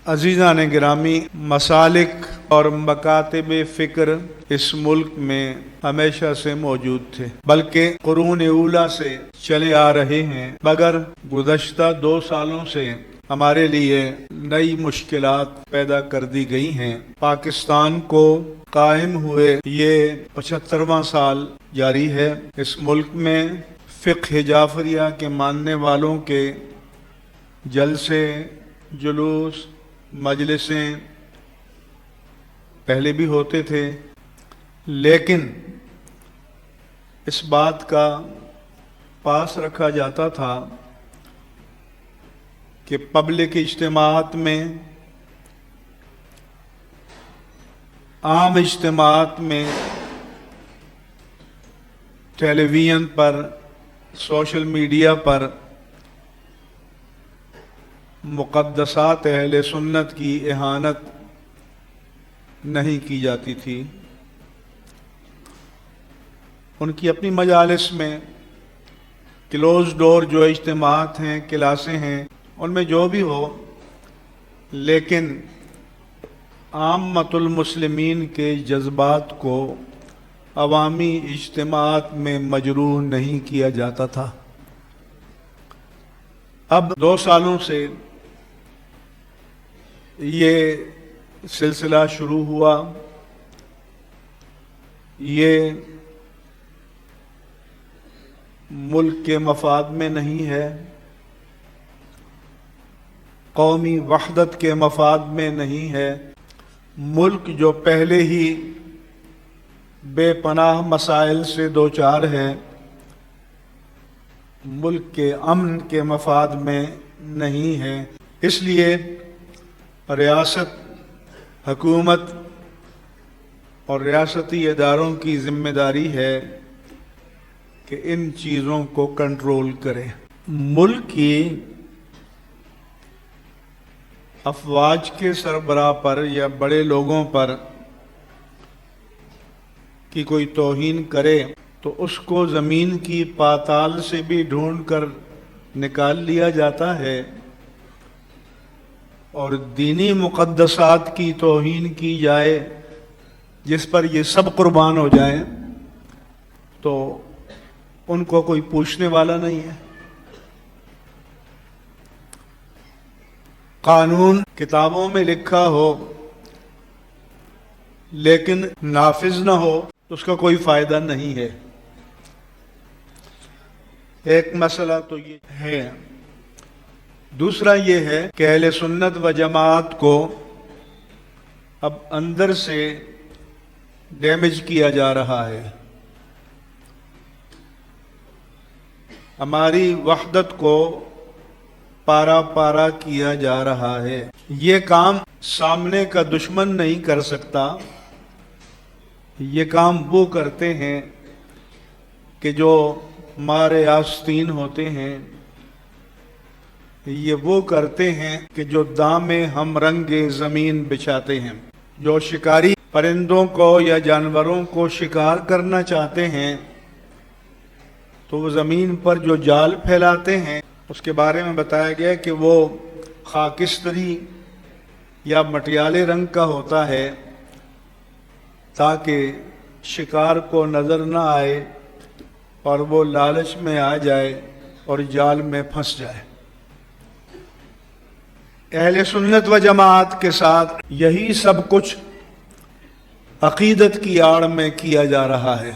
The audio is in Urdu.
عزیزان گرامی، مسالک اور مکاتب فکر اس ملک میں ہمیشہ سے موجود تھے، بلکہ قرون اولیٰ سے چلے آ رہے ہیں، مگر گزشتہ 2 سالوں سے ہمارے لیے نئی مشکلات پیدا کر دی گئی ہیں۔ پاکستان کو قائم ہوئے یہ 75واں سال جاری ہے۔ اس ملک میں فقہ جعفریہ کے ماننے والوں کے جلسے، جلوس، مجلسیں پہلے بھی ہوتے تھے، لیکن اس بات کا پاس رکھا جاتا تھا کہ پبلک اجتماعات میں، عام اجتماعات میں، ٹیلی ویژن پر، سوشل میڈیا پر مقدسات اہل سنت کی اہانت نہیں کی جاتی تھی۔ ان کی اپنی مجالس میں کلوز ڈور جو اجتماعات ہیں، کلاسیں ہیں، ان میں جو بھی ہو، لیکن عامۃ المسلمین کے جذبات کو عوامی اجتماعات میں مجروح نہیں کیا جاتا تھا۔ اب 2 سالوں سے یہ سلسلہ شروع ہوا۔ یہ ملک کے مفاد میں نہیں ہے، قومی وحدت کے مفاد میں نہیں ہے۔ ملک جو پہلے ہی بے پناہ مسائل سے دوچار ہے، ملک کے امن کے مفاد میں نہیں ہے۔ اس لیے ریاست، حکومت اور ریاستی اداروں کی ذمہ داری ہے کہ ان چیزوں کو کنٹرول کرے۔ ملک کی افواج کے سربراہ پر یا بڑے لوگوں پر کی کوئی توہین کرے تو اس کو زمین کی پاتال سے بھی ڈھونڈ کر نکال لیا جاتا ہے، اور دینی مقدسات کی توہین کی جائے جس پر یہ سب قربان ہو جائیں تو ان کو کوئی پوچھنے والا نہیں ہے۔ قانون کتابوں میں لکھا ہو لیکن نافذ نہ ہو تو اس کا کوئی فائدہ نہیں ہے۔ ایک مسئلہ تو یہ ہے۔ دوسرا یہ ہے کہ اہل سنت و جماعت کو اب اندر سے ڈیمیج کیا جا رہا ہے۔ ہماری وحدت کو پارا پارا کیا جا رہا ہے۔ یہ کام سامنے کا دشمن نہیں کر سکتا، یہ کام وہ کرتے ہیں کہ جو مارے آستین ہوتے ہیں، یہ وہ کرتے ہیں کہ جو دامے ہم رنگ زمین بچھاتے ہیں۔ جو شکاری پرندوں کو یا جانوروں کو شکار کرنا چاہتے ہیں تو وہ زمین پر جو جال پھیلاتے ہیں، اس کے بارے میں بتایا گیا کہ وہ خاکستری یا مٹیالے رنگ کا ہوتا ہے تاکہ شکار کو نظر نہ آئے اور وہ لالچ میں آ جائے اور جال میں پھنس جائے۔ اہل سنت و جماعت کے ساتھ یہی سب کچھ عقیدت کی آڑ میں کیا جا رہا ہے۔